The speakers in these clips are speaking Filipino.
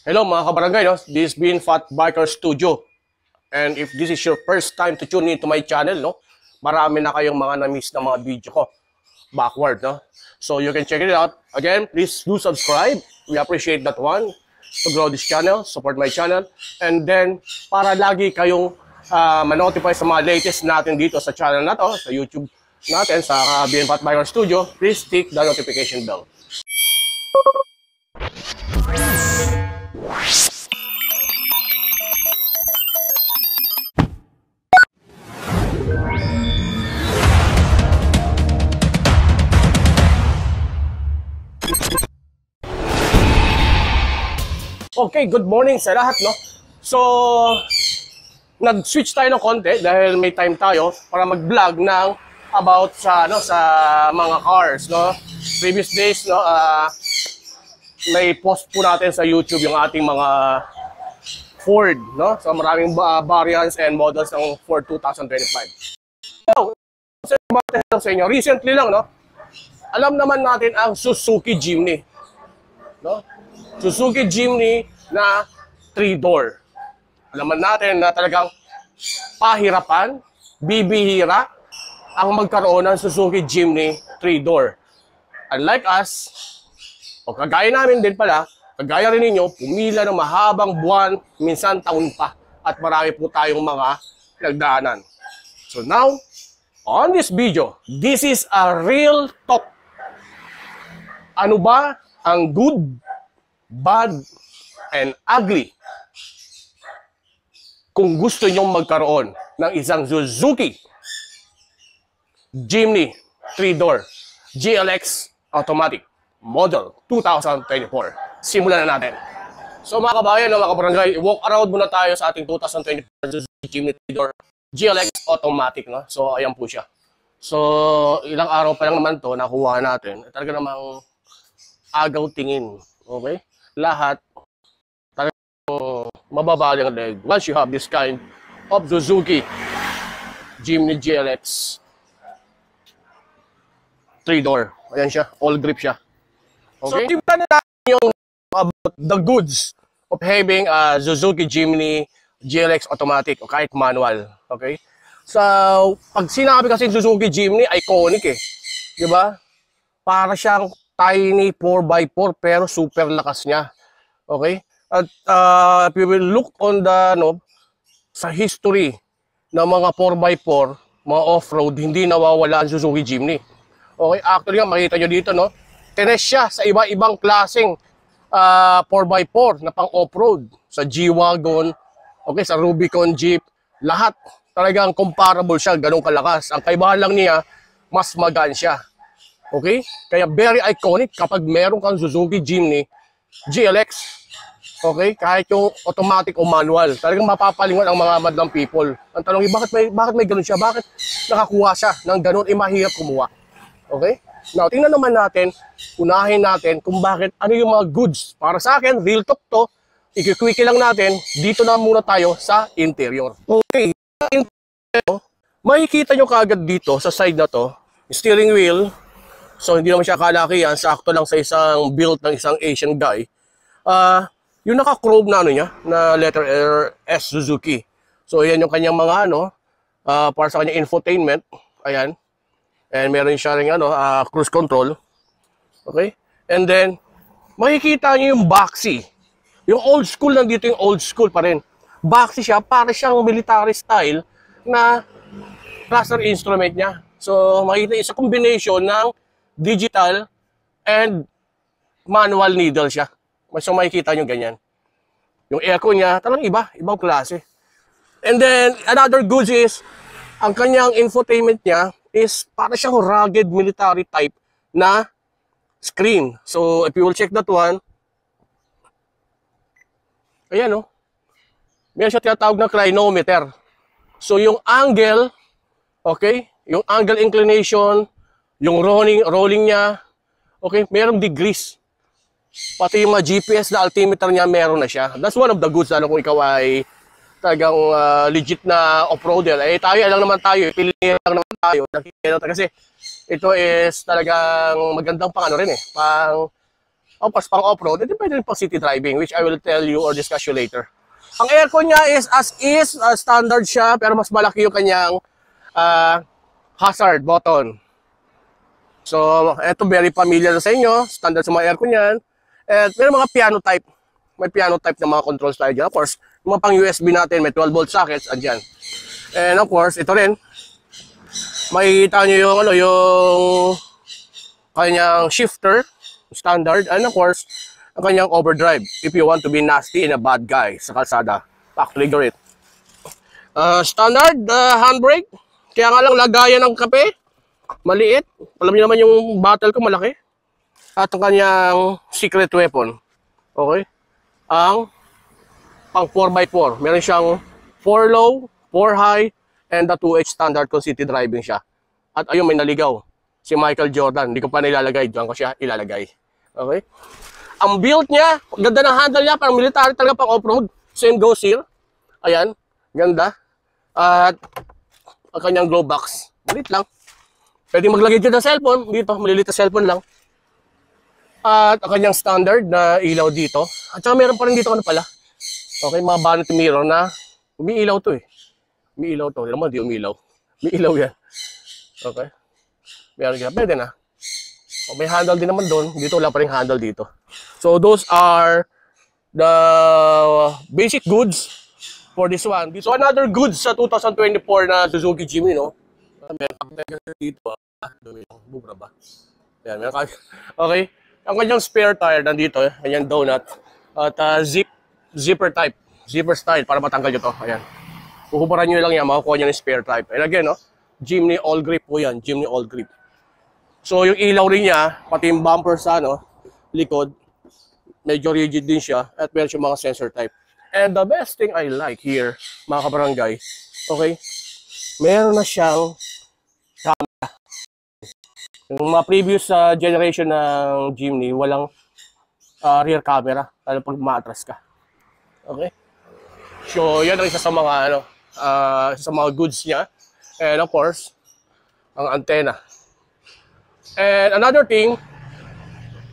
Hello mga kabarangay, no? This is Bean Fat Biker Studio. And if this is your first time to tune in to my channel, no? Marami na kayong mga na-miss na mga video ko backward, no? So you can check it out. Again, please do subscribe. We appreciate that one to grow this channel, support my channel. And then, para lagi kayong ma-notify sa mga latest natin dito sa channel na to, sa YouTube natin, sa Bean Fat Biker Studio, please click the notification bell. Okay, good morning sa lahat, no? So, nag-switch tayo ng konti dahil may time tayo para mag-vlog ng about sa mga cars, no? Previous days, no, may post po natin sa YouTube yung ating mga Ford, no? So, maraming variants and models ng Ford 2025. So, sa inyo, recently lang, no? Alam naman natin ang Suzuki Jimny, no? Suzuki Jimny na 3-door. Alaman natin na talagang pahirapan, bibihira ang magkaroon ng Suzuki Jimny 3-door. Unlike us, o kagaya namin din pala, kagaya rin ninyo, pumila ng mahabang buwan, minsan taon pa. At marami po tayong mga nagdaanan. So now, on this video, this is a real talk. Ano ba ang good, bad, and ugly kung gusto nyong magkaroon ng isang Suzuki Jimny 3-door GLX Automatic Model 2024. Simulan na natin. So mga kabayan, mga kabarangay, walk around muna tayo sa ating 2024 Suzuki Jimny 3-door GLX Automatic, no? So ayan po siya. So ilang araw pa lang naman to nakuha natin. Talaga namang agaw tingin. Okay? Lahat mababali ang leg once you have this kind of Suzuki Jimny GLX 3-door. Ayan siya, all grip siya. Okay? So, tingnan natin yung about the goods of having a Suzuki Jimny GLX automatic o kahit manual. Okay? So, pag sinabi kasi Suzuki Jimny, iconic eh. Di ba? Para siyang tiny 4x4 pero super lakas niya. Okay? At if you will look on the sa history ng mga 4x4, mga off-road, hindi nawawala ang Suzuki Jimny. Okay, actually nga makita nyo dito, no? Tines siya sa iba-ibang klaseng 4x4 na pang off-road. Sa G-Wagon, okay, sa Rubicon Jeep, lahat talagang comparable siya, ganun kalakas. Ang kaibahan lang niya, mas magaan siya. Okay? Kaya very iconic kapag meron kang Suzuki Jimny GLX. Okay, kahit yung automatic o manual, talagang mapapalingon ang mga madlang people. Ang tanong bakit may ganun siya? Bakit nakakuha siya ng ganun? Mahirap kumuha. Okay? Now, tingnan naman natin, unahin natin kung bakit, ano yung mga goods. Para sa akin, real talk to, ikikwiki lang natin, dito na muna tayo sa interior. Okay, makikita nyo kaagad dito sa side na to, steering wheel. So, hindi naman siya kalakihan, sakto lang sa isang build ng isang Asian guy. Yung naka-chrome na niya, na letter S Suzuki. So, yan yung kanyang mga para sa kanyang infotainment. Ayan. And meron siya ring cruise control. Okay? And then, makikita niyo yung boxy. Yung old school, nandito yung old school pa rin. Boxy siya, para siyang military style na cluster instrument niya. So, makikita isa combination ng digital and manual needle siya. So makikita nyo ganyan. Yung aircon niya, talagang ibang klase. And then, another goods is, ang kanyang infotainment niya is para siyang rugged military type na screen. So, if you will check that one, ayan o. Meron siya tinatawag na clinometer. So, yung angle, okay, yung angle inclination, yung rolling niya, okay, merong degrees. Pati yung mga GPS na altimeter niya, meron na siya. That's one of the goods, kung ikaw ay talagang legit na off-roader. Eh, tayo lang naman tayo, piliin lang naman tayo. Kasi ito is talagang magandang pang rin eh, pang Of course, pang off-road, depende rin pang city driving, which I will tell you or discuss you later. Ang aircon niya is as is, standard siya, pero mas malaki yung kanyang hazard button. So, eto very familiar na sa inyo, standard sa mga aircon yan. At may mga piano type. May piano type na mga controls tayo dyan. Of course, yung mga pang USB natin, may 12-volt sockets, andyan. And of course, ito rin, makikita nyo yung, yung kanyang shifter, standard, and of course, ang kanyang overdrive if you want to be nasty and a bad guy sa kalsada. Back trigger it. Standard handbrake. Kaya nga lang lagayan ng kape. Maliit. Alam niyo naman yung bottle ko malaki. At ang kanyang secret weapon. Okay? Ang pang 4x4. Meron siyang 4 low, 4 high, and the 2H standard kung city driving siya. At ayun, may naligaw. Si Michael Jordan. Hindi ko pa nilalagay. Diyan ko siya ilalagay. Okay? Ang build niya, ganda ng handle niya, parang military talaga pang off-road. Same goes here. Ayan, ganda. At ang kanyang glove box, malit lang. Pwede maglagay dyan ng cellphone, dito, malilit na cellphone lang. At ang kanyang standard na ilaw dito. At saka meron pa rin dito ano pala. Okay, mga vanity mirror na umiilaw to eh. Umiilaw to, hindi naman di umiilaw. Umiilaw yan. Okay. Meron ka, pwede na. O, may handle din naman doon. Dito wala pa rin handle dito. So those are the basic goods for this one. So another goods sa 2024 na Suzuki Jimny, no? Meron dito. Bubra ba? Yan, meron. Okay. Ang kanyang spare tire nandito, kanyang donut. At zipper type. Zipper style para matanggal nyo to. Ayan. Kukuparan nyo lang yan, makukuha nyo ng spare type. And again, no? Jimny all grip po yan. Jimny all grip. So yung ilaw rin niya, pati yung bumper sa likod, medyo rigid din siya at meron siyang mga sensor type. And the best thing I like here, mga kabarangay, okay, meron na siyang camera. Yung mga previous generation ng Jimny, walang rear camera, lalo pag maatras ka. Okay? So yan ang isa sa mga, sa mga goods niya. And of course, ang antenna. And another thing,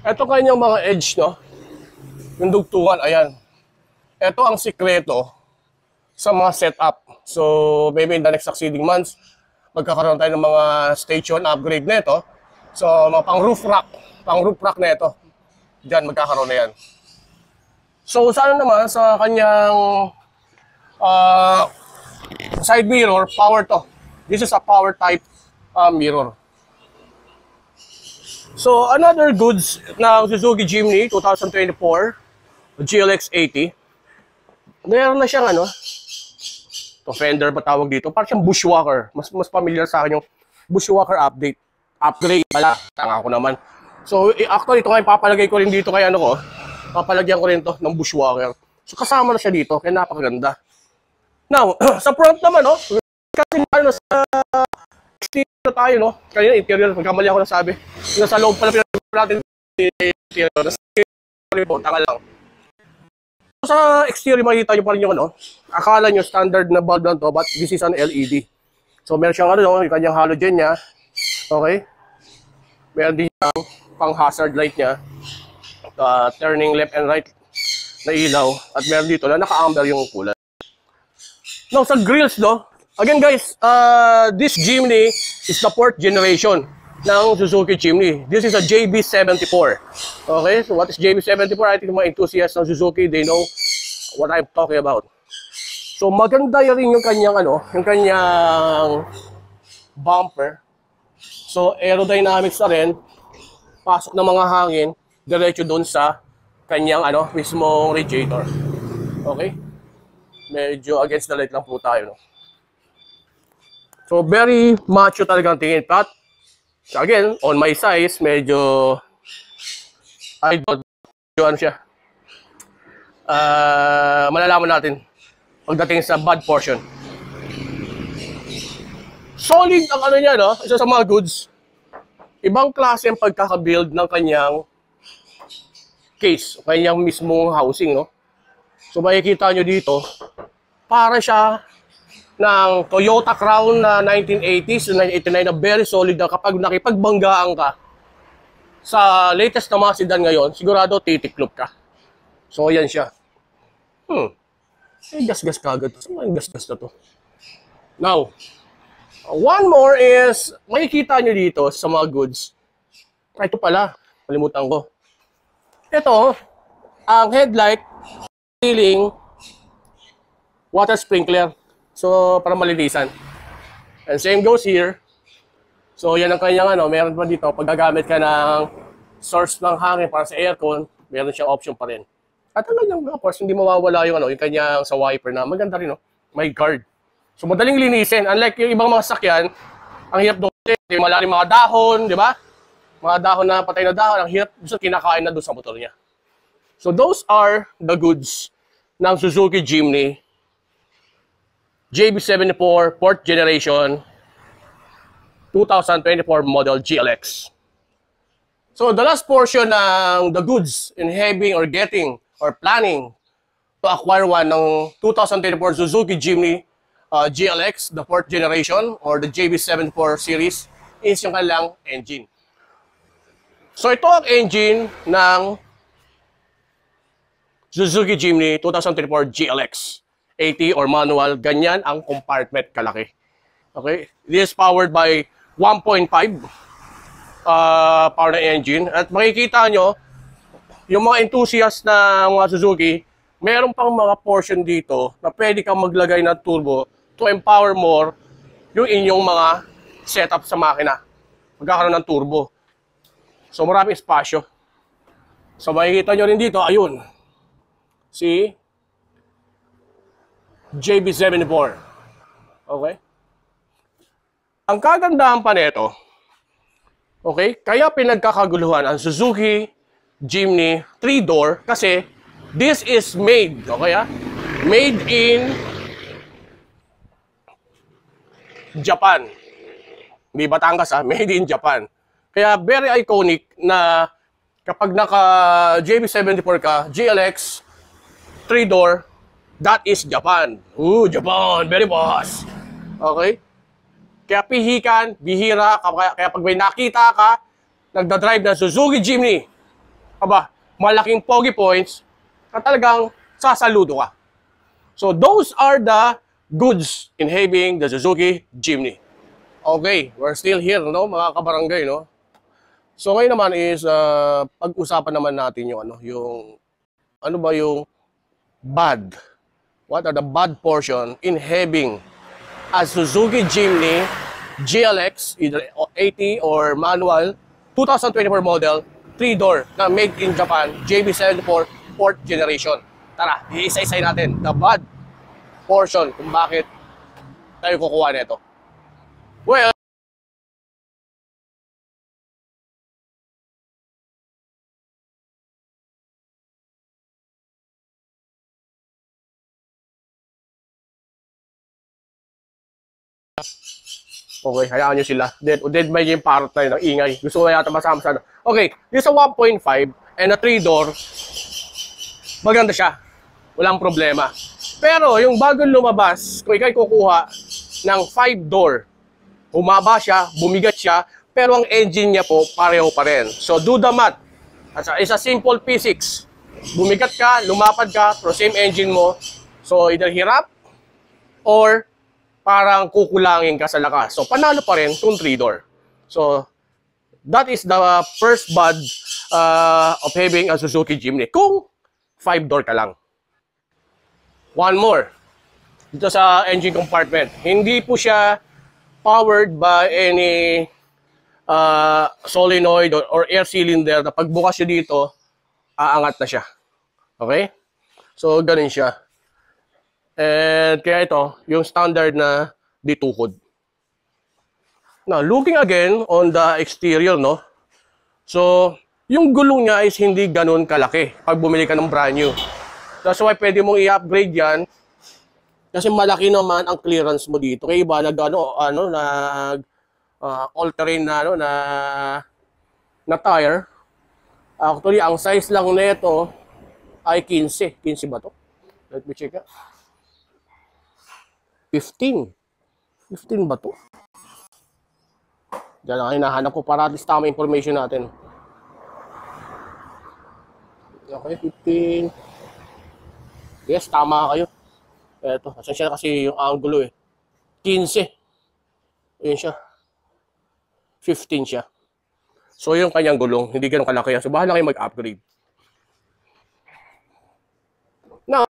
ito kanyang mga edge, no? Yung dugtungan, ayan. Ito ang sikreto sa mga setup. So, maybe in the next succeeding months, magkakaroon tayo ng mga station upgrade na ito. So, mga pang-roof rack na ito. Diyan, magkakaroon na yan. So, sana naman sa kanyang side mirror, power to. This is a power type mirror. So, another goods ng Suzuki Jimny 2024, GLX 80. Meron na siyang to fender ba tawag dito? Parang siyang bushwalker. Mas familiar sa akin yung bushwalker upgrade pala. Tanga ko naman. So, actually, ito nga papalagay ko rin dito kay papalagyan ko rin to ng bushwalker. So, kasama na siya dito, kaya napakaganda. Now, sa front naman, kasi sa exterior tayo, kanina interior, magkamali ako nasabi. Nasa loob pala pinag-report natin interior. Nasa report, tanga lang. Sa exterior, makikita nyo pa rin yung akala nyo standard na bulb lang to, but this is an LED. So meron siyang yung kanyang halogen niya. Okay? Meron din siyang pang hazard light niya. Turning left and right na ilaw. At meron dito na naka-amber yung kulay. Now, sa grills, again guys, this Jimny is the 4th generation ng Suzuki Jimny. This is a JB74. Okay, so what is JB74? I think mga enthusiasts ng Suzuki, they know what I'm talking about. So maganda rin yung kanyang yung kanyang bumper. So aerodynamics na rin, pasok ng mga hangin, diretso doon sa kanyang mismong radiator. Okay? Medyo against the light lang po tayo, So, very macho talagang tingin. But, again, on my size, medyo I don't siya. Malalaman natin pagdating sa bad portion. Solid ang niya, isa sa mga goods. Ibang klase ang pagkakabuild ng kanyang case, kanyang mismong housing, So, makikita nyo dito, para siya ng Toyota Crown na 1980s, 1989 na very solid na kapag nakipagbanggaan ka, sa latest na mga sedan ngayon, sigurado titiklop ka. So, yan siya. Ay, gas-gas kagad. Saan yung gas-gas na to? Now, one more is, makikita nyo dito sa mga goods. Ito pala, kalimutan ko. Ito, ang headlight, ceiling, water sprinkler. So, para malinisan. And same goes here. So, yan ang kanyang ano, meron pa dito, pag gagamit ka ng source ng hangin para sa aircon, meron siyang option pa rin. At ang kanyang, of course, hindi mawawala yung, ano, yung kanyang sa wiper na maganda rin, no? May guard. So, madaling linisin. Unlike yung ibang mga sakyan, ang hirap doon, malalim mga dahon, di ba? Mga dahon na patay na dahon, ang hirap doon kinakain na doon sa motor niya. So, those are the goods ng Suzuki Jimny JB74 4th generation 2024 model GLX. So, the last portion ng the goods in having or getting or planning to acquire one ng 2024 Suzuki Jimny GLX, the 4th generation or the JB74 series is yung kanilang engine. So, ito ang engine ng Suzuki Jimny 2024 GLX. 80 or manual, ganyan ang compartment kalaki. Okay? This is powered by 1.5 power na engine. At makikita nyo, yung mga enthusiast na mga Suzuki, meron pang mga portion dito na pwede kang maglagay ng turbo to empower more yung inyong mga setup sa makina. Magkakaroon ng turbo. So maraming espasyo. So makikita nyo rin dito, ayun. Si JB74. Okay? Ang kagandahan pa nito, okay, kaya pinagkakaguluhan ang Suzuki Jimny 3-door kasi this is made, okay made in Japan. Hindi Batangas made in Japan. Kaya very iconic na kapag naka JB74 ka, GLX 3-door, that is Japan. Ooh, Japan, very boss. Okay? Kaya pihikan, bihira, kaya pag may nakita ka, nagdadrive ng Suzuki Jimny, aba, malaking pogi points, na talagang sasaludo ka. So, those are the goods in having the Suzuki Jimny. Okay, we're still here, no, mga kabarangay, no? So, ngayon naman is, pag-usapan naman natin yung, ano ba yung bad? What are the bad portion in having a Suzuki Jimny GLX, either 80 or manual, 2024 model, 3-door na made in Japan, JB74 4th generation. Tara, iisa-isay natin the bad portion kung bakit tayo kukuha nito. Well, okay, hayaan nyo sila. Dead may yung parot na yun, ang ingay. Gusto ko na yata masama sana. Okay, this is a 1.5 and a 3-door. Maganda siya. Walang problema. Pero yung bagong lumabas, kung ikaw'y kukuha ng 5-door, humaba siya, bumigat siya, pero ang engine niya po, pareho pa rin. So, do the math. It's a simple physics. Bumigat ka, lumapad ka, pero same engine mo. So, either hirap or parang kukulangin ka sa lakas. So, panalo pa rin kung 3-door. So, that is the first bad of having a Suzuki Jimny. Kung 5-door ka lang. One more. Dito sa engine compartment. Hindi po siya powered by any solenoid or air cylinder na pagbukas siya dito, aangat na siya. Okay? So, ganun siya. And kaya ito, yung standard na ditukod. Now, looking again on the exterior, no? So, yung gulong niya is hindi ganun kalaki pag bumili ka ng brand new. That's why pwede mong i-upgrade yan kasi malaki naman ang clearance mo dito. Kaya iba all-terrain na tire. Actually, ang size lang nito ay 15. 15 ba to? Let me check. 15. 15 ba to? Diyan ang hinahanap ko para at least tama information natin. Okay, 15. Yes, tama kayo. Eto, asensya kasi yung angulo eh. 15. Ayun siya. 15 siya. So yung kanyang gulong, hindi ganun kalaki yan. So bahala kayo mag-upgrade. Now,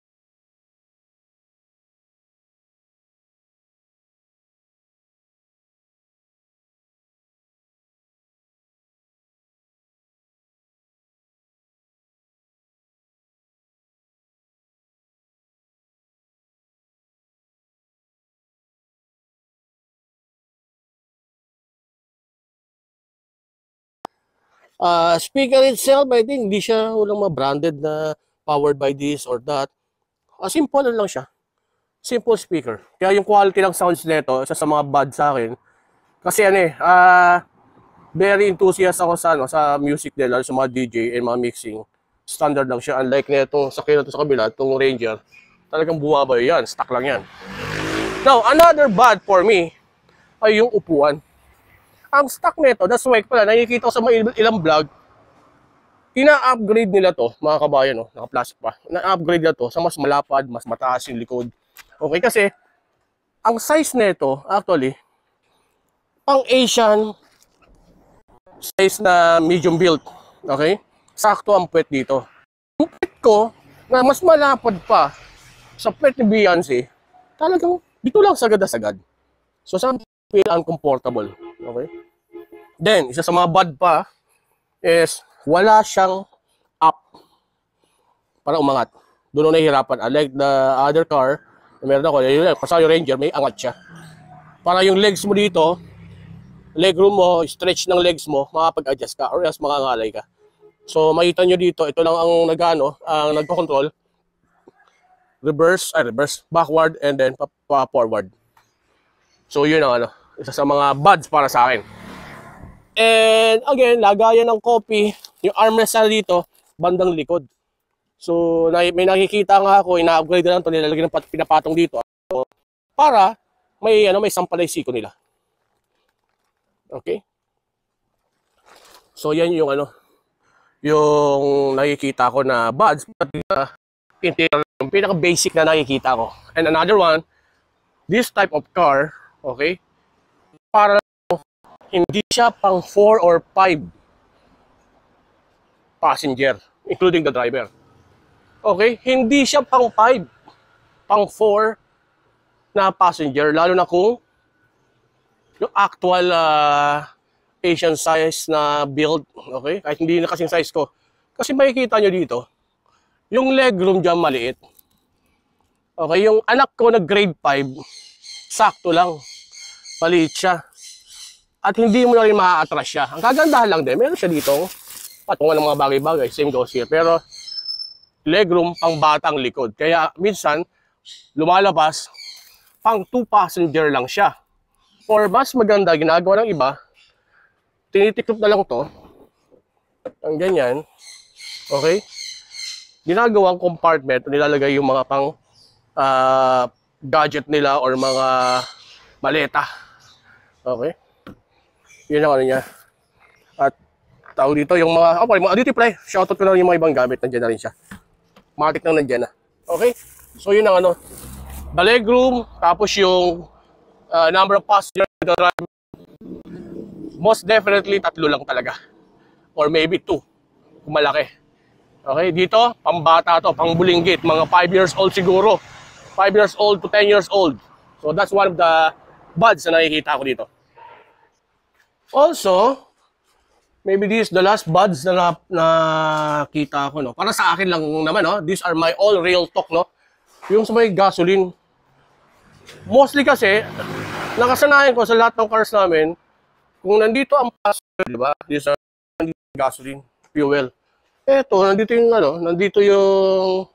speaker itself, I think hindi siya walang mga branded na powered by this or that. Simple lang siya. Simple speaker. Kaya yung quality ng sounds nito, isa sa mga bad sa akin. Kasi ano eh, very enthusiast ako sa, sa music nila, sa mga DJ and mga mixing. Standard lang siya. Unlike nitong sakyan na sa kabila, itong Ranger, talagang buwabay yan. Stock lang yan. Now, another bad for me ay yung upuan. Ang stock nito, that's why pala, nakikita ko sa mga ilang vlog, ina-upgrade nila to, mga kabayan, no? Naka-plastic pa. Ina-upgrade nila to sa mas malapad, mas mataas yung likod. Okay, kasi ang size nito, actually, pang Asian size na medium build. Okay? Sakto ang puwet dito. Yung puwet ko, na mas malapad pa sa puwet ni Beyonce, talagang dito lang sagad na sagad. So, sa feel uncomfortable. Okay? Then, isa sa mga bad pa is wala siyang up para umangat. Doon na nahihirapan. Unlike the other car, na meron ako, kasi yung Ranger, may angat siya. Para yung legs mo dito, leg room mo, stretch ng legs mo, makapag-adjust ka or else makangalay ka. So, makita nyo dito, ito lang ang ang nagko-control. Reverse, backward, and then forward. So, yun ang isa sa mga buds para sa akin. And again, lagayan ng copy, yung armrest na dito, bandang likod. So, may nakikita nga ako, ina-upgrade na lang ito, nilalagyan ng pinapatong dito para may sampalay siko nila. Okay? So, yan yung yung nakikita ko na buds, yung pinaka-basic na nakikita ko. And another one, this type of car, okay, para hindi siya pang 4 or 5 passenger, including the driver. Okay? Hindi siya pang 5, pang 4 na passenger, lalo na kung yung actual Asian size na build, okay? Kahit hindi na kasing size ko. Kasi makikita nyo dito, yung legroom dyan maliit. Okay? Yung anak ko na grade 5, sakto lang. Maliit siya. At hindi mo na rin maa-attract siya. Ang kagandahan lang din, meron siya dito patungan ng mga bagay-bagay. Same goes here. Pero legroom pang batang likod. Kaya minsan, lumalabas, pang 2 passenger lang siya. Or mas maganda, ginagawa ng iba, tinitiklop na lang to. Ang ganyan. Okay? Ginagawang compartment, nilalagay yung mga pang gadget nila or mga maleta. Okay? Yun ang niya. At tao dito yung mga, mga duty-free. Shoutout ko na rin yung mga ibang gamit. Nandiyan na rin siya. Matik nang nandiyan na. Okay? So yun ang the legroom, tapos yung number of passengers in the drive. Most definitely, 3 lang talaga. Or maybe 2. Kung malaki. Okay? Dito, pambata to, pang bulinggit. Mga 5 years old siguro. 5 years old to 10 years old. So that's one of the buds na nakikita ko dito. Also, maybe this is the last buds na nakita ko, no? Para sa akin lang naman, no? These are my all real talk, no? Yung sa may gasoline. Mostly kasi, nakasanayan ko sa lahat ng cars namin, kung nandito ang passenger, di ba? These are gasoline, fuel. Eto, nandito yung, nandito yung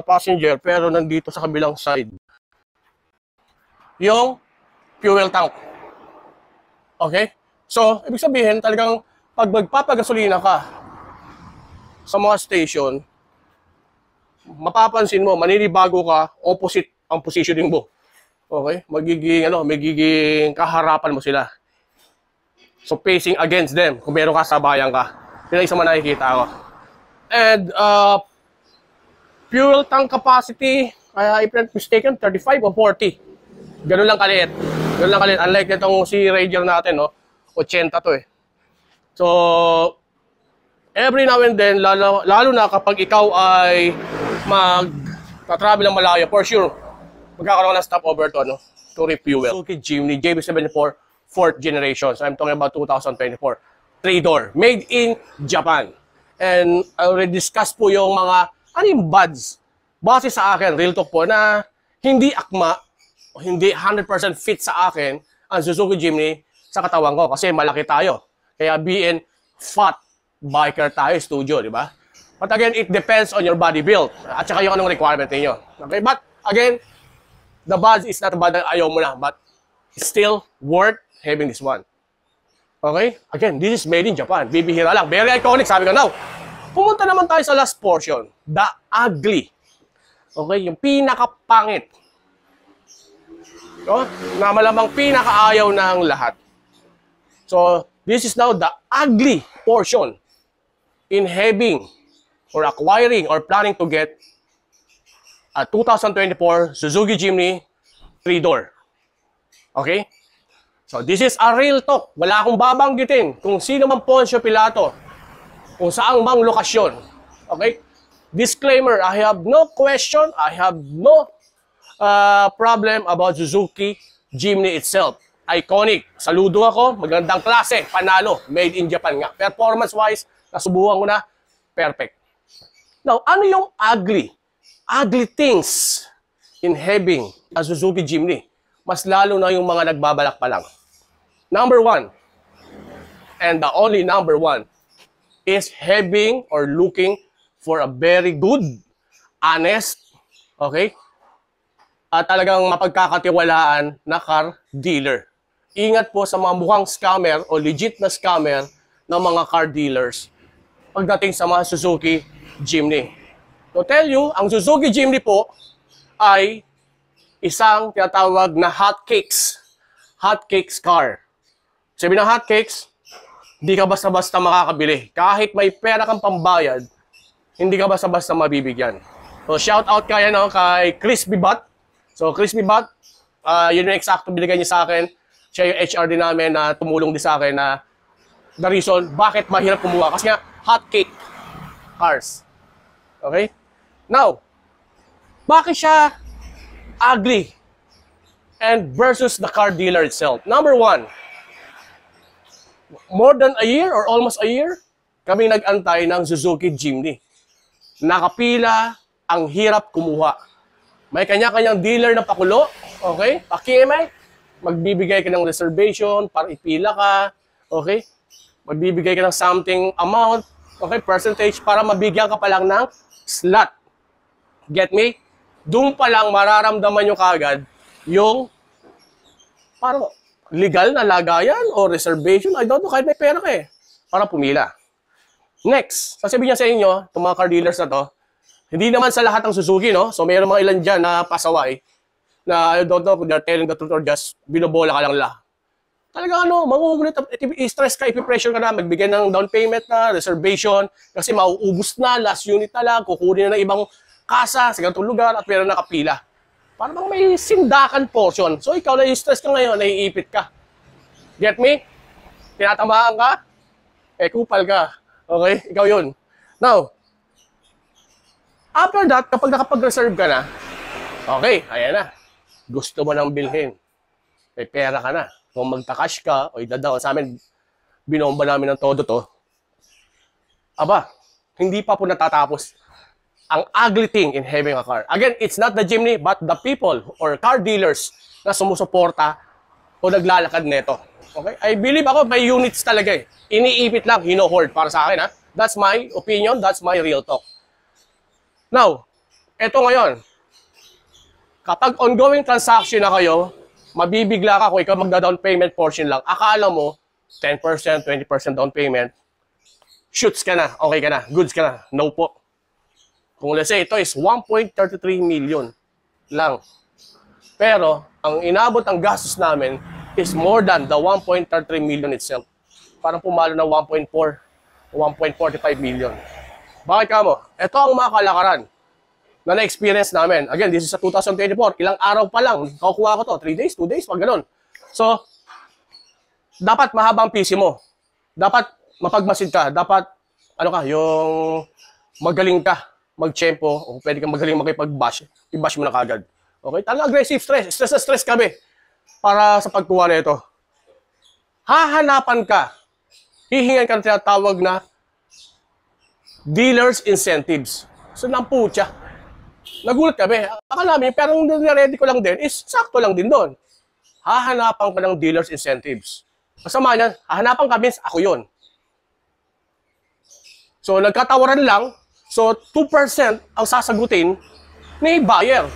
passenger, pero nandito sa kabilang side. Yung fuel tank. Okay? So, ibig sabihin, talagang pag magpapagasolina ka sa mga station, mapapansin mo, maninibago ka, opposite ang positioning mo. Okay? Magiging kaharapan mo sila. So, facing against them, kung meron ka, sabayan ka. Yun ang isang nakikita ko. And fuel tank capacity, if I'm not mistaken, 35 o 40. Ganun lang kaliit. Ganun lang kaliit. Unlike itong si Ranger natin, no? 80 to eh. So, every now and then, lalo na kapag ikaw ay mag-travel ng malayo, for sure, magkakaroon ng stopover to, ano? To refuel. Suzuki Jimny JB74 4th generation. So, I'm talking about 2024. 3-door. Made in Japan. And I already discussed po yung mga, ano yung buds? Base sa akin, real talk po, na hindi akma, o hindi 100% fit sa akin ang Suzuki Jimny sa katawan ko. Kasi malaki tayo. Kaya being fat biker tayo, studio, di ba? But again, it depends on your body build. At saka yung anong requirement niyo. Okay? But again, the buds is not bad na ayaw mo na. But it's still worth having this one. Okay? Again, this is made in Japan. Bibihira lang. Very iconic, sabi ko. Now, pumunta naman tayo sa last portion. The ugly. Okay? Yung pinakapangit. So, na malamang pinakaayaw ng lahat. So, this is now the ugly portion in having or acquiring or planning to get a 2024 Suzuki Jimny 3-door. Okay? So, this is a real talk. Wala akong babanggitin kung sino man Poncio Pilato, kung saang mang lokasyon. Okay? Disclaimer, I have no question, I have no problem about Suzuki Jimny itself. Iconic. Saludo ako, magandang klase, panalo, made in Japan nga. Performance-wise, nasubukan ko na, perfect. Now, ano yung ugly? Ugly things in having a Suzuki Jimny? Mas lalo na yung mga nagbabalak pa lang. Number one, and the only number one, is having or looking for a very good, honest, okay, at talagang mapagkakatiwalaan na car dealer. Ingat po sa mga mukhang scammer o legit na scammer ng mga car dealers pagdating sa mga Suzuki Jimny. To tell you, ang Suzuki Jimny po ay isang tinatawag na hotcakes car. Sabi ng hotcakes, hindi ka basta-basta makakabili. Kahit may pera kang pambayad, hindi ka basta-basta mabibigyan. So, shout out kaya kay Crispy Bot. So, Crispy Bot, yun yung eksakto binigay niya sa akin. Siya yung HR din namin na tumulong din sa akin na the reason bakit mahirap kumuha. Kasi nga, hotcake cars. Okay? Now, bakit siya ugly and versus the car dealer itself? Number one, more than a year or almost a year, kami nag-antay ng Suzuki Jimny. Nakapila, ang hirap kumuha. May kanya-kanyang dealer na pakulo, okay? Pakimay, magbibigay ka ng reservation para ipila ka, okay? Magbibigay ka ng something amount, okay, percentage para mabigyan ka pa lang ng slot. Get me? Doon pa lang mararamdaman nyo kagad yung parang legal na lagayan o reservation. I don't know, kahit may pera ka para pumila. Next, sasabihin niya sa inyo, itong mga car dealers na to, hindi naman sa lahat ng Suzuki, no? So, mayroon mga ilan dyan na pasaway na I don't know kung they're telling the truth or just binobola ka lang la. Talagang mangungulit, i-stress ka, ipipressure ka na, magbigay ng down payment na, reservation, kasi mauubos na, last unit na lang, kukunin na ng ibang kasa sa ganitong lugar at meron nakapila. Para bang may sindakan portion. So, ikaw na-stress ka ngayon, naiipit ka. Get me? Tinatamaan ka? Kupal ka. Okay? Ikaw yun. Now, after that, kapag nakapag-reserve ka na, okay, ayan na. Gusto mo nang bilhin. May pera ka na. Kung magta-cash ka, o idadaw, sa amin, binomba namin ng todo to. Aba, hindi pa po natatapos ang ugly thing in having a car. Again, it's not the Jimny, but the people or car dealers na sumusuporta o naglalakad neto. Okay? I believe ako, may units talaga Iniipit lang, hino-hold para sa akin. That's my opinion, that's my real talk. Now, eto ngayon, kapag ongoing transaction na kayo, mabibigla ka kung ikaw magda-down payment portion lang. Akala mo, 10%, 20% down payment, shoots ka na, okay ka na, goods ka na. No po. Kung let's say, ito is 1.33 million lang. Pero, ang inabot ang gastos namin is more than the 1.33 million itself. Parang pumalo na 1.4 o 1.45 million. Bakit ka mo? Ito ang mga kalakaran na na-experience namin. Again, this is sa 2024. Ilang araw pa lang, kukuha ko to. 3 days, 2 days, pag ganun. So, dapat mahabang PC mo. Dapat mapagmasid ka. Dapat, ano ka, yung magaling ka, mag-tempo, o pwede kang magaling makipag-bash. I-bash mo na kagad. Okay? Talagang aggressive stress. Stress na stress kami para sa pagkuha na ito. Hahanapan ka. Hihingan ka ng tinatawag na dealer's incentives. So, namputya. Nagulat kami. Akala namin, pero ang ready ko lang din is sakto lang din doon. Hahanapan ka ng dealer's incentives. Kasama niyan, hahanapan kami, ako yun. So, nagkatawaran lang. So, 2% ang sasagutin ni buyer.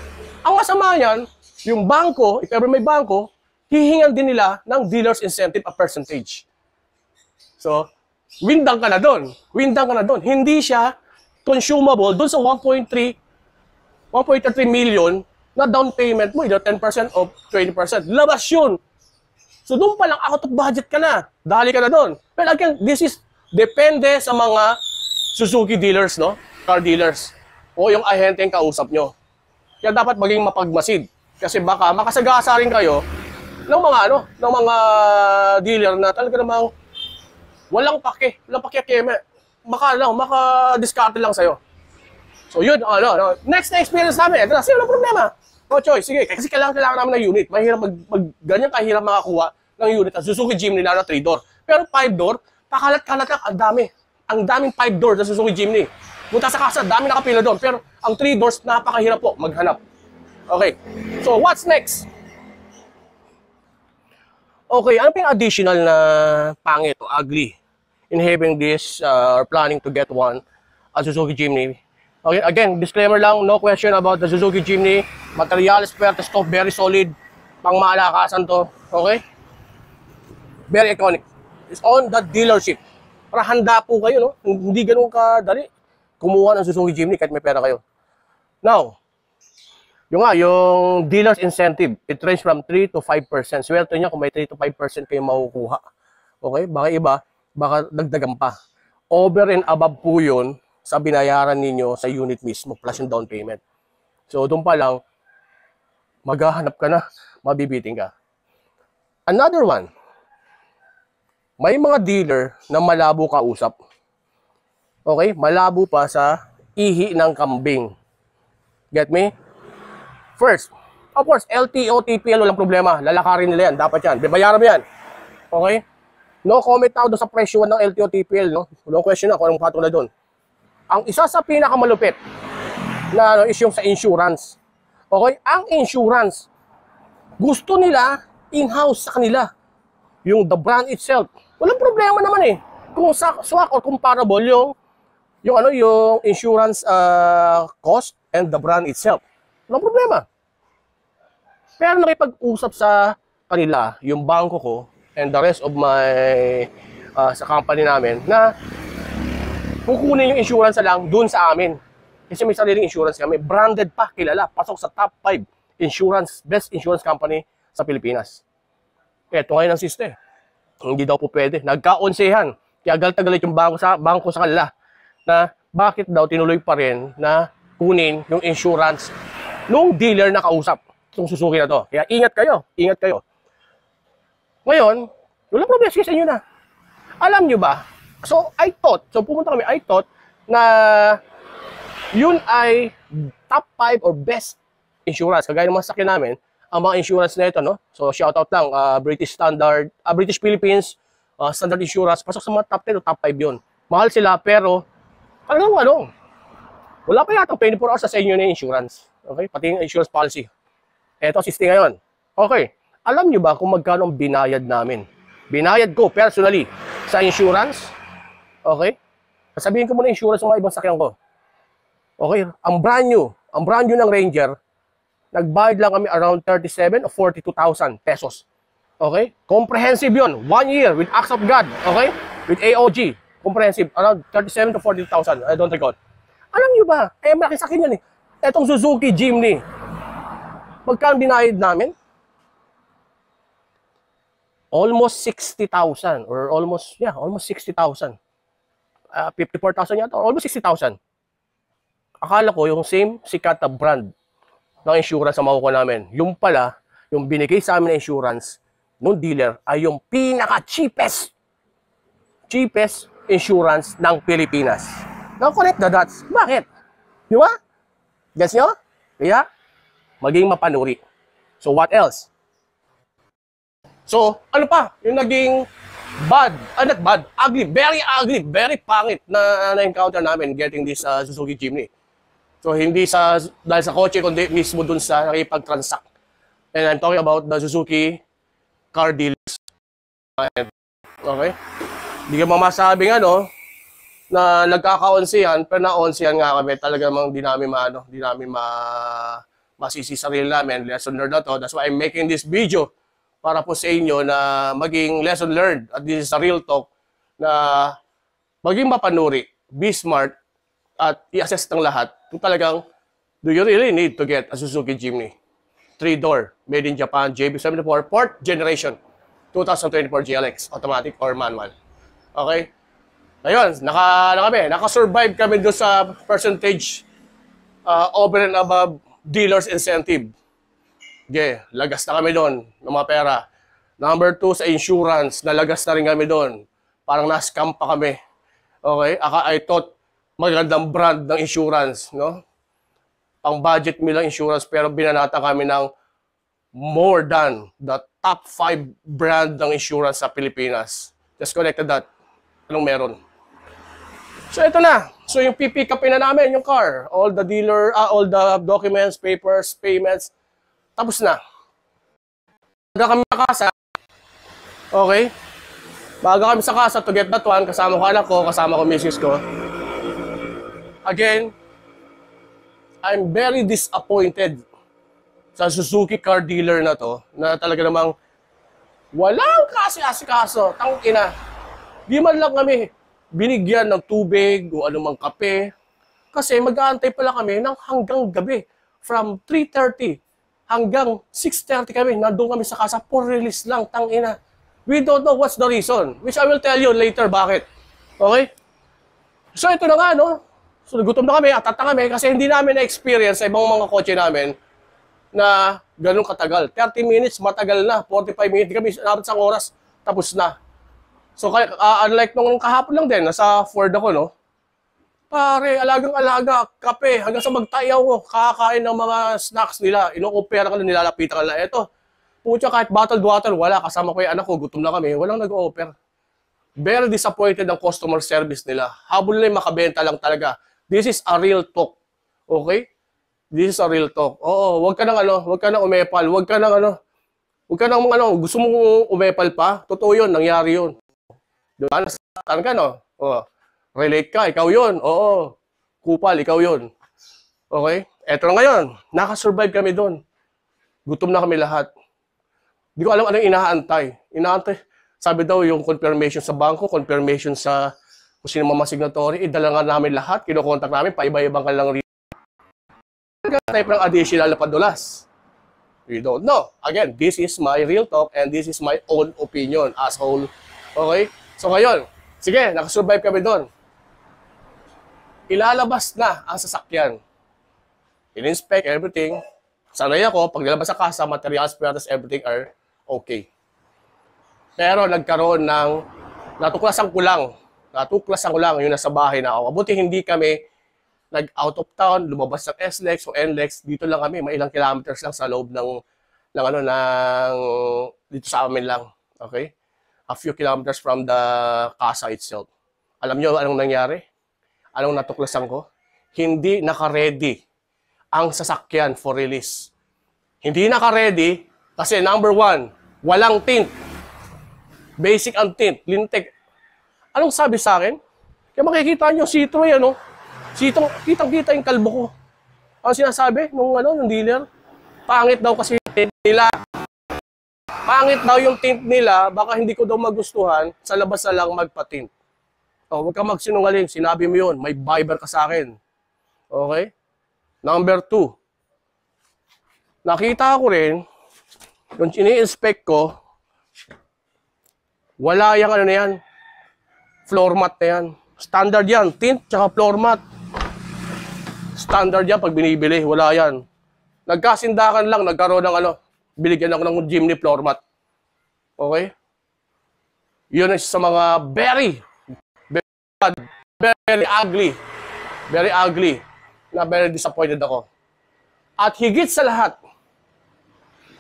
Ang masama niyan, yung bangko, if ever may bangko, hihingan din nila ng dealer's incentive a percentage. So, windang ka na doon. Windang ka na doon. Hindi siya consumable doon sa 1.33 million na down payment mo, either 10% o 20%. Labas yun. So, doon pa lang out of budget ka na. Dali ka na doon. But again, this is depende sa mga Suzuki dealers, no? Car dealers. O yung ahente yung kausap nyo. Kaya dapat maging mapagmasid. Kasi baka makasagasa rin kayo ng mga, ng mga dealer na talaga namang walang pakikeme. Maka-discard lang sa'yo. So yun, next na experience namin. Ito na, sino ang problema? No choice, sige. Kasi kailangan namin ng unit. Mahirap ganyan kahirap makakuha ng unit. Ang Suzuki Jimny na 3-door. Pero 5-door, pakalat-kalat lang, ang dami. Ang daming 5-door sa Suzuki Jimny. Punta sa kasa, dami nakapila doon. Pero ang 3 doors, napakahirap po maghanap. Okay. So, what's next? Okay, ano pa yung additional na pangit o ugly in having this or planning to get one at Suzuki Jimny? Okay, again, disclaimer lang, no question about the Suzuki Jimny. Materials, pwerte, stock, very solid. Pang malakasan to. Okay? Very iconic. It's on the dealership. Para handa po kayo, no? Hindi ganun kadali kumuha ng Suzuki Jimny kahit may pera kayo. Now, yung dealer's incentive, it ranges from 3 to 5%. Swerte niya kung may 3 to 5% kayo makukuha. Okay? Baka iba, baka dagdagan pa. Over and above po yun sa binayaran ninyo sa unit mismo plus yung down payment. So, doon pa lang, maghahanap ka na, mabibiting ka. Another one, may mga dealer na malabo kausap. Okay? Malabo pa sa ihi ng kambing. Get me? First, of course, LTO, TPL, walang problema. Lalakarin nila yan. Dapat yan. Bayaran mo yan. Okay? No comment ako doon sa presyo ng LTO, TPL. No? No question na kung anong patong na doon. Ang isa sa pinakamalupit na is yung sa insurance. Okay? Ang insurance, gusto nila in-house sa kanila. Yung the brand itself. Walang problema naman eh. Kung swak or comparable yung insurance cost and the brand itself. Walang problema. Pero nakipag-usap sa kanila, yung bangko ko and the rest of my sa company namin na kukunin yung insurance lang dun sa amin. Kasi may sariling insurance kami. Branded pa, kilala. Pasok sa top 5 best insurance company sa Pilipinas. Ito ngayon ang siste. Hindi daw po pwede. Nagkaonsehan. Kaya galit yung bangko sa kanila na bakit daw tinuloy pa rin na kunin yung insurance nung dealer na kausap. Itong Suzuki na to. Kaya ingat kayo. Ingat kayo. Ngayon, wala problema sa inyo na. Alam nyo ba? So pumunta kami, I thought na yun ay top 5 or best insurance. Kagaya ng mga sakyan namin, ang mga insurance na ito, no? So, shoutout lang, British Standard, British Philippines, Standard Insurance, pasok sa mga top 10 o top 5 yun. Mahal sila, pero, wala pa yata 24 hours sa inyo na insurance. Okay? Pati yung insurance policy. Ito, assisting ngayon. Okay. Alam nyo ba kung magkano ang binayad namin? Binayad ko, personally, sa insurance. Okay? Sabihin ko muna insurance ng mga ibang sakyan ko. Okay? Ang brand new ng Ranger, nagbayad lang kami around 37 o 42,000 pesos. Okay? Comprehensive yun. 1 year with acts of God. Okay? With AOG. Comprehensive. Around 37 to 40,000. I don't recall. Alam nyo ba? Malaki sa akin yan eh. Etong Suzuki Jimny. Magkano binayad namin? Almost 60,000. Or almost 60,000. 54,000 yata, almost 60,000. Akala ko yung same sikat na brand ng insurance na makukuha namin. Yung pala, yung binigay sa amin na insurance nung dealer ay yung pinaka-cheapest insurance ng Pilipinas. Now-connect the dots. Bakit? Di ba? Guess nyo? Kaya, maging mapanuri. So, what else? So, ano pa? Yung naging not bad, ugly, very pangit na na-encounter namin getting this Suzuki Jimny. So, hindi dahil sa kotse, kundi mismo dun sa nakipag-transact. And I'm talking about the Suzuki car dealers. Okay? Hindi ka mamasabing na nagkaka-onsihan, pero na-onsihan nga kami. Talaga namang di namin masisi sarili namin. Lesson learned na to. That's why I'm making this video para po sa inyo na maging lesson learned. At this is a real talk na maging mapanuri, be smart, at i-assess ng lahat kung talagang do you really need to get a Suzuki Jimny 3-door, made in Japan, JB74, 4th generation, 2024 GLX, automatic or manual. Okay? Ayun, naka-survive kami doon sa percentage over and above dealer's incentive. Okay, lagas na kami doon ng mga pera. Number 2, sa insurance, nalagas na rin kami doon. Parang na-scam pa kami. Okay, I thought magandang brand ng insurance, no? Ang budget nilang insurance, pero binanata kami ng more than the top 5 brand ng insurance sa Pilipinas. Just connected that. Anong meron? So ito na. So yung pipick upin na namin yung car. All the all the documents, papers, payments. Tapos na. Baga kami sa kasa. Okay? Baga kami sa kasa to get that one. Kasama ko anak ko, kasama ko misis ko. Again, I'm very disappointed sa Suzuki car dealer na to, na talaga namang walang kasi-asikaso. Tangina. Di man lang kami binigyan ng tubig o anumang kape. Kasi mag-aantay pala kami ng hanggang gabi. From 3:30 hanggang 6:30 kami. Nandun kami sa kasa for release lang. Tangina. We don't know what's the reason. Which I will tell you later bakit. Okay? So ito na nga, no? So nagutom na kami, atata kami kasi hindi namin na-experience sa ibang mga kotse namin na ganun katagal. 30 minutes, matagal na. 45 minutes, kami nabot sa oras, tapos na. So unlike nung kahapon lang din, nasa Ford ako, no? Pare, alagang-alaga, kape, hanggang sa magtayaw ko, kakain ng mga snacks nila, ino-opera ka na, nilalapitan ka na. Eto, pucha, kahit bottled water, wala. Kasama ko yung anak ko, gutom na kami, walang nag-o-offer. Very disappointed ang customer service nila. Habol na yung makabenta lang talaga. This is a real talk. Okay? This is a real talk. Oo, wag ka nang umepal, wag ka nang gusto mong umepal pa. Totoo 'yun, nangyari 'yun. Diba? Nasaktan ka, no? Oh, relate ka, ikaw 'yun. Oo. Kupal, ikaw 'yun. Okay? Eto na ngayon, nakasurvive kami doon. Gutom na kami lahat. Hindi ko alam anong inaantay. Sabi daw yung confirmation sa bangko, confirmation sa kung sino mga signatory, idala nga namin lahat, kinokontak namin, paiba-ibang ka lang rin. Type ng additional na padulas. We don't know. Again, this is my real talk and this is my own opinion, asshole. Okay? So ngayon, sige, nakasurvive kami doon. Ilalabas na ang sasakyan. In-inspect everything. Sanay ako, pag nilabas sa kasa, materials, piratas, everything are okay. Pero nagkaroon ng natuklasan ko lang yung nasa bahay na ako. Mabuti hindi kami nag-out of town, lumabas ng SLEX o NLEX. Dito lang kami, may ilang kilometers lang sa loob dito sa amin lang. Okay? A few kilometers from the casa itself. Alam nyo anong nangyari? Anong natuklasan ko? Hindi naka-ready ang sasakyan for release. Hindi naka-ready kasi number 1, walang tint. Basic ang tint, lintik. Anong sabi sa akin? Kaya makikita nyo, Citroen, kitang-kita yung kalbo ko. Ang sinasabi nung dealer, pangit daw kasi tint nila. Pangit daw yung tint nila, baka hindi ko daw magustuhan, sa labas na lang magpa-tint. O, huwag ka magsinungaling, sinabi mo yun, may Viber ka sa akin. Okay? Number 2, nakita ko rin, yung ini-inspect ko, wala yung floor mat na yan. Standard yan. Tint, tsaka floor mat. Standard yan pag binibili. Wala yan. Nagkasindakan lang, nagkaroon ng ano, biligyan ako ng Jimny floor mat. Okay? Yun sa mga very bad, very ugly. Very ugly. Na very disappointed ako. At higit sa lahat,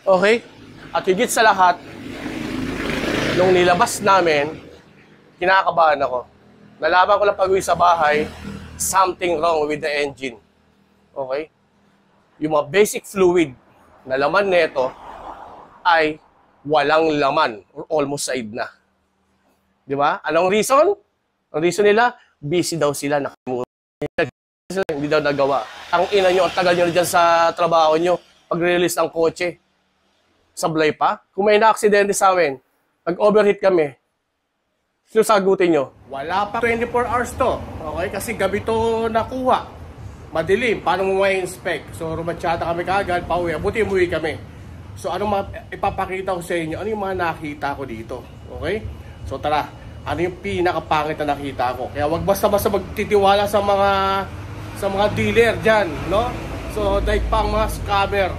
okay? At higit sa lahat, nung nilabas namin, kinakabahan ako. Nalaman ko lang pag-uwi sa bahay, something wrong with the engine. Okay? Yung mga basic fluid na laman nito ay walang laman or almost side na. Di ba? Anong reason? Ang reason nila, busy daw sila, nakalimutan. Hindi daw nagawa. Ang ina nyo, ang tagal nyo dyan sa trabaho nyo, pag-release ng kotse. Sablay pa. Kung may na-aksidente sa amin, nag-overheat kami, sino sagutin nyo? Wala pa 24 hours to. Okay? Kasi gabi to nakuha. Madilim. Paano mo may inspect? So, rumatsyata kami kagad, pauwi. Buti umuwi kami. So, ano ipapakita ko sa inyo? Ano yung mga nakita ko dito? Okay? So, tara. Ano yung pinakapangit na nakita ko? Kaya wag basta-basta magtitiwala sa mga dealer dyan, no? So, dahil pang mga scammer.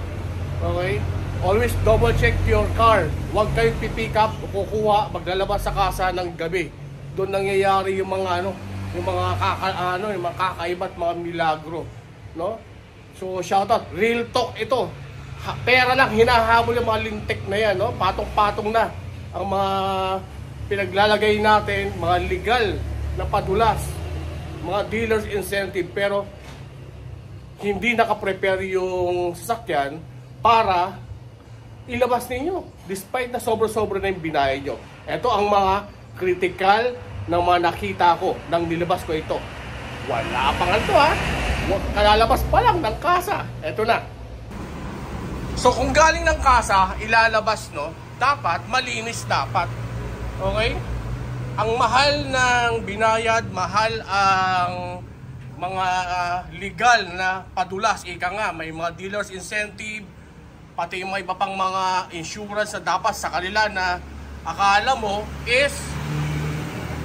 Okay? Always double check your car. Huwag kayong pipick up o kukuha, maglalabas sa kasa ng gabi. Doon nangyayari yung mga yung mga kakaiba at mga milagro, no? So, shoutout, real talk ito. Pera lang hinahabol yung mga lintik na yan, no? Patong-patong na ang mga pinaglalagay natin, mga legal na padulas, mga dealers incentive, pero hindi nakaprepare yung sasakyan para ilabas ninyo despite na sobra-sobra na yung binayad nyo. Ito ang mga critical ng mga nakita ko nang nilabas ko ito. Wala pang ito ha, kalalabas pa lang ng kasa. Ito na. So kung galing ng kasa ilalabas, no, dapat malinis dapat. Okay? Ang mahal ng binayad, mahal ang mga legal na padulas. Ika nga, may mga dealers incentive, pati yung may iba pang mga insurance na dapat sa kanila na akala mo is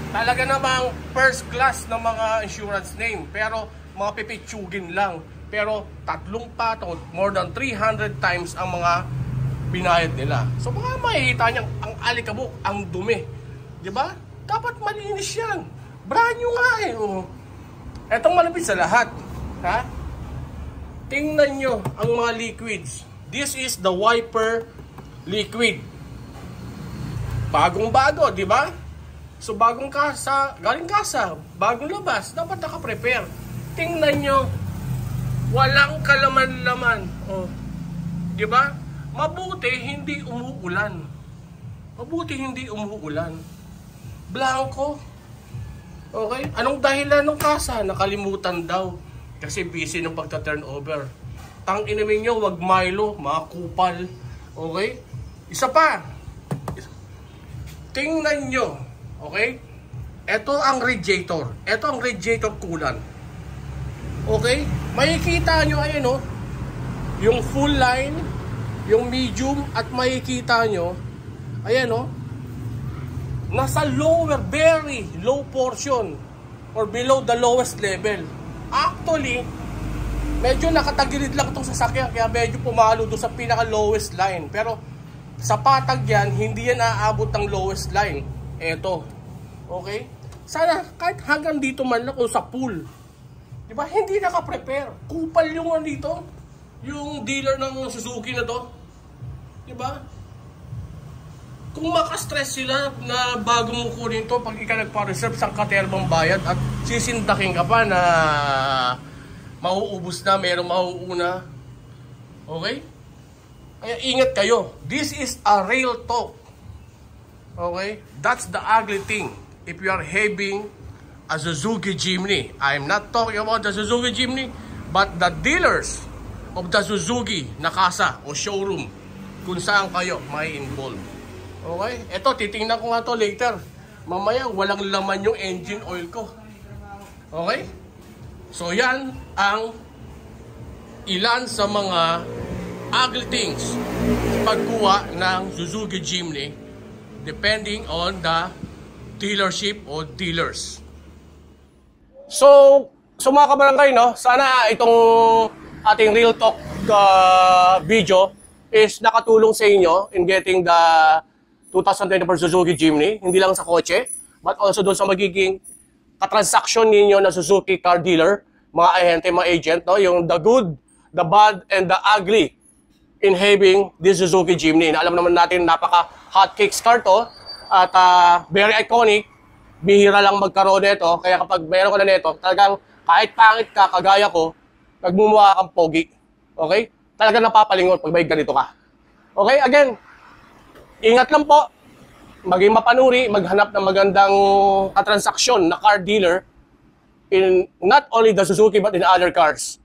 talaga namang first class ng mga insurance name. Pero mga pipitsugin lang. Pero tatlong patong, more than 300 times ang mga binayad nila. So mga makikita niya ang alikabok, ang dumi. Diba? Dapat malinis yan. Brand new nga eh. Oh. Etong malapit sa lahat. Ha? Tingnan nyo ang mga liquids. This is the wiper liquid. Bagong-bago, di ba? So bagong kasa, galing kasa, bagong labas, dapat naka-prepare. Tingnan nyo, walang kalaman-laman. Oh. Di ba? Mabuti hindi umuulan. Mabuti hindi umuulan. Blanco. Okay? Anong dahilan ng kasa? Nakalimutan daw. Kasi busy ng pagta-turnover. Tang inamin nyo, wag Milo, mga kupal. Okay? Isa pa. Tingnan nyo. Okay? Ito ang radiator. Ito ang radiator coolant. Okay? Makikita nyo, ayan o. Yung full line, yung medium, at makikita nyo, ayan o. Nasa lower, very low portion or below the lowest level. Actually, medyo nakatagilid lang itong sasakyan kaya medyo pumalo doon sa pinaka lowest line. Pero sa patag yan, hindi yan aabot ng lowest line. Eto. Okay? Sana kahit hanggang dito man lang o sa pool. Diba? Hindi naka-prepare. Kupal yung dito. Yung dealer ng Suzuki na to. Diba? Kung makastress sila na bago mo kunin to, pag ika nagpa-reserve sang katerbang bayad at sisindakin ka pa na mauubos na, merong mauuna. Okay? Kaya ingat kayo. This is a real talk. Okay? That's the ugly thing. If you are having a Suzuki Jimny. I'm not talking about the Suzuki Jimny, but the dealers of the Suzuki na kasa o showroom kung saan kayo may involve. Okay? Ito, titingnan ko nga to later. Mamaya, walang laman yung engine oil ko. Okay? So, yan ang ilan sa mga ugly things sa pagkuha ng Suzuki Jimny depending on the dealership o dealers. So mga kabarangay, no, sana itong ating Real Talk video is nakatulong sa inyo in getting the 2024 Suzuki Jimny, hindi lang sa kotse, but also doon sa magiging katransaksyon ninyo na Suzuki car dealer, mga ahente, mga agent, no, yung the good, the bad, and the ugly in having this Suzuki Jimny. Na alam naman natin, napaka hotcakes car to, at very iconic, bihira lang magkaroon nito, kaya kapag meron ka na nito, talagang kahit pangit ka, kagaya ko, nagmumukha kang pogi. Okay? Talagang napapalingon pag may ganito ka. Okay? Again, ingat lang po. Maging mapanuri, maghanap ng magandang transaksyon na car dealer in not only the Suzuki but in other cars.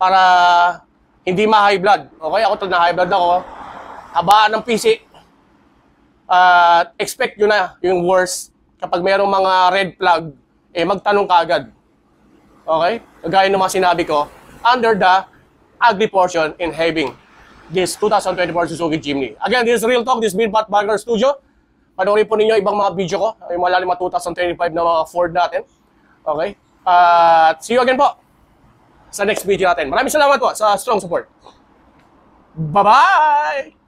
Para hindi ma-high blood. Okay? Ako na high blood ako. Habaan ng PC. Expect nyo na yung worst. Kapag mayroong mga red flag, magtanong ka agad. Okay? Gaya ng mga sinabi ko, under the ugly portion in having this 2024 Suzuki Jimny. Again, this is Real Talk, this is Beanpot Burger Studio. Panoorin po ninyo ibang mga video ko, yung mga lalim mga 2025 na mga Ford natin. Okay? See you again po sa next video natin. Maraming salamat po sa strong support. Bye-bye!